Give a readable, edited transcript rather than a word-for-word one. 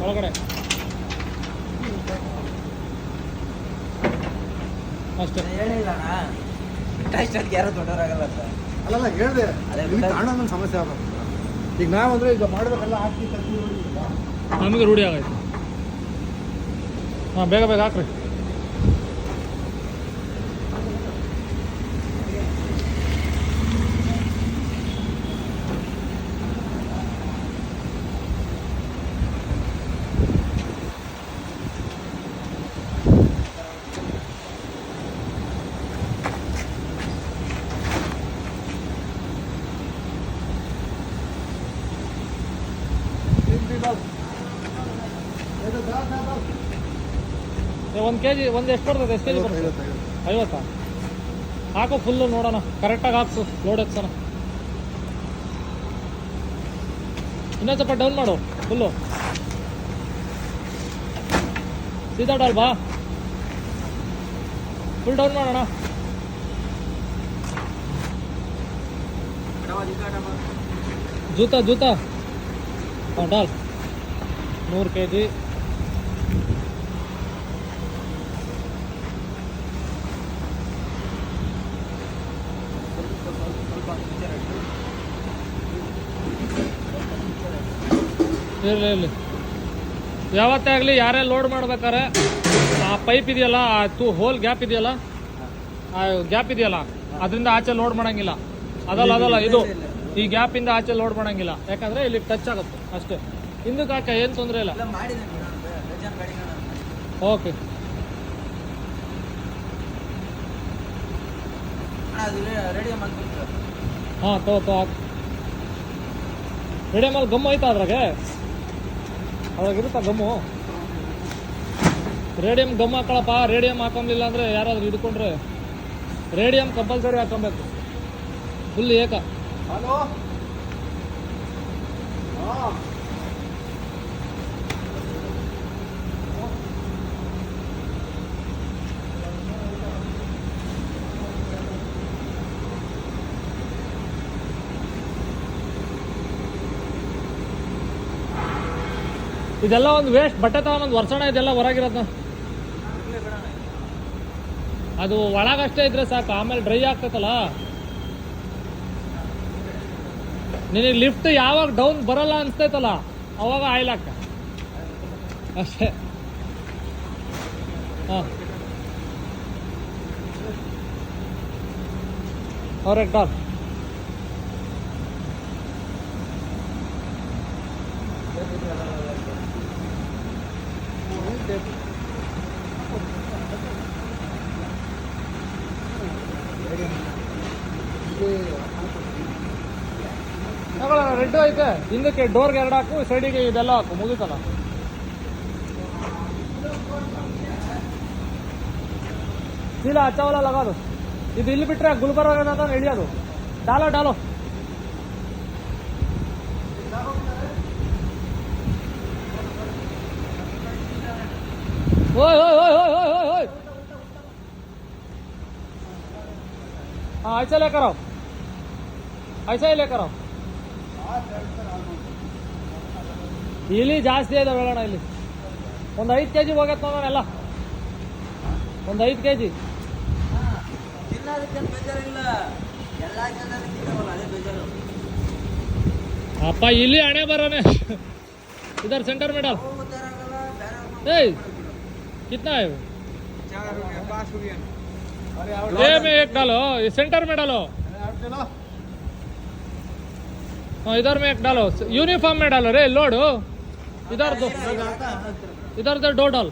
ಒಳಗಡೆ ಅಷ್ಟೇ. ಹೇಳಿಲ್ಲ ಅಣ್ಣ ಯಾರು ದೊಡ್ಡವರಾಗಲ್ಲ ಅಂತ. ಅಲ್ಲಲ್ಲ ಹೇಳಿದೆ ಅದೇ ಕಾಣೋ ಸಮಸ್ಯೆ ಆಗೋದು. ಈಗ ನಾವಂದ್ರೆ ಈಗ ಮಾಡಬೇಕೆಲ್ಲ ಹಾಕಿ ನಮಗೆ ರೂಢಿ ಆಗೈತೆ. ಹಾಂ ಬೇಗ ಬೇಗ ಹಾಕ್ರಿ. ಒಂದು ಕೆ ಜಿ ಒಂದು ಎಷ್ಟು ಬರ್ತದೆ? ಎಷ್ಟು ಕೆ ಜಿ ಬರ್ತದೆ? 50. ಹಾಕು ಫುಲ್ಲು ನೋಡೋಣ, ಕರೆಕ್ಟಾಗಿ ಹಾಕ್ಸು, ಲೋಡ್ ಎತ್ಸೋಣ. ಇನ್ನೊಂದು ಸ್ವಲ್ಪ ಡೌನ್ ಮಾಡು ಫುಲ್ಲು. ಸೀದಾ ಡಾಲ್ ಬಾ, ಫುಲ್ ಡೌನ್ ಮಾಡೋಣ. ಜೂತಾ ಹಾಂ ಡಾಲ್ 100 kg. ಇರಲಿ ಯಾವತ್ತೇ ಆಗಲಿ ಯಾರೇ ಲೋಡ್ ಮಾಡ್ಬೇಕಾರೆ ಆ ಪೈಪ್ ಇದೆಯಲ್ಲ, ಆ ಹೋಲ್ ಗ್ಯಾಪ್ ಇದೆಯಲ್ಲ, ಆ ಗ್ಯಾಪ್ ಇದೆಯಲ್ಲ ಅದರಿಂದ ಆಚೆ ಲೋಡ್ ಮಾಡೋಂಗಿಲ್ಲ. ಅದಲ್ಲ ಇದು ಈ ಗ್ಯಾಪಿಂದ ಆಚೆ ಲೋಡ್ ಮಾಡೋಂಗಿಲ್ಲ, ಯಾಕಂದರೆ ಇಲ್ಲಿ ಟಚ್ ಆಗುತ್ತೆ ಅಷ್ಟೇ. ಹಿಂದಕ್ಕೆ ಹಾಕ, ಏನು ತೊಂದರೆ ಇಲ್ಲ. ಓಕೆ ಹಾಂ ತಗೋ ಹಾಕಿ. ರೇಡಿಯಮ್ ಅಲ್ಲಿ ಗಮ್ಮು ಐತಾ ಅದ್ರಾಗೆ? ಅದ್ರಾಗಿರುತ್ತಾ ಗಮ್ಮು? ರೇಡಿಯಮ್ ಗಮ್ ಹಾಕೊಳಪ್ಪ. ರೇಡಿಯಮ್ ಹಾಕೊಂಬಿಲ್ಲ ಅಂದರೆ ಯಾರಾದ್ರೂ ಹಿಡ್ಕೊಂಡ್ರೆ ರೇಡಿಯಮ್ ಕಂಪಲ್ಸರಿ ಹಾಕೊಬೇಕು, ಫುಲ್ ಏಕ. ಹಲೋ ಇದೆಲ್ಲ ಒಂದು ವೇಸ್ಟ್. ಬಟ್ಟೆ ತಗೊಂಡು ವರ್ಷಣ ಇದೆಲ್ಲ ಹೊರಗಿರೋದು. ಅದು ಒಳಗಷ್ಟೇ ಇದ್ರೆ ಸಾಕು, ಆಮೇಲೆ ಡ್ರೈ ಆಗ್ತೈತಲ್ಲ. ನಿನಗೆ ಲಿಫ್ಟ್ ಯಾವಾಗ ಡೌನ್ ಬರಲ್ಲ ಅನ್ಸ್ತೈತಲ್ಲ ಅವಾಗ ಆಯಿಲ್ ಹಾಕ ಅಷ್ಟೇ. ಹಾಂ ಅವ್ರೆ ಡಾಲ್. ರೆಡ್ ಐತೆ, ಹಿಂದಕ್ಕೆ ಡೋರ್ಗೆ 2 ಹಾಕು, ಸೈಡಿಗೆ ಇದೆಲ್ಲ ಹಾಕು, ಮುಗಿತಲ್ಲ. ಚೀಲ ಹಚ್ಚವಲ್ಲ ಲಗಾದು. ಇದು ಇಲ್ಲಿ ಬಿಟ್ರೆ ಗುಲ್ಬರ್ಗ ಇಳಿಯೋದು. ಡಾಲೋ ओए हाँ ऐसा लेकर आओ, ऐसा ही लेकर आओ. ಇಲ್ಲಿ ಜಾಸ್ತಿ ಇದೆ ಬೇಡ. ಇಲ್ಲಿ ಒಂದು 5 kg ಹೋಗತ್ತೆ ನೋಡೋಣ. ಒಂದು 5 kg. ಅಪ್ಪ ಇಲ್ಲಿ ಹಣೆ ಬರೋನೆ. इधर सेंटर में डाल. कितना है वो? 4 रुपया 5 रुपया. ये में एक डालो, सेंटर में डालो. हाँ इधर में एक डालो, यूनिफॉर्म में डालो रे. लोड इधर 2 डाल.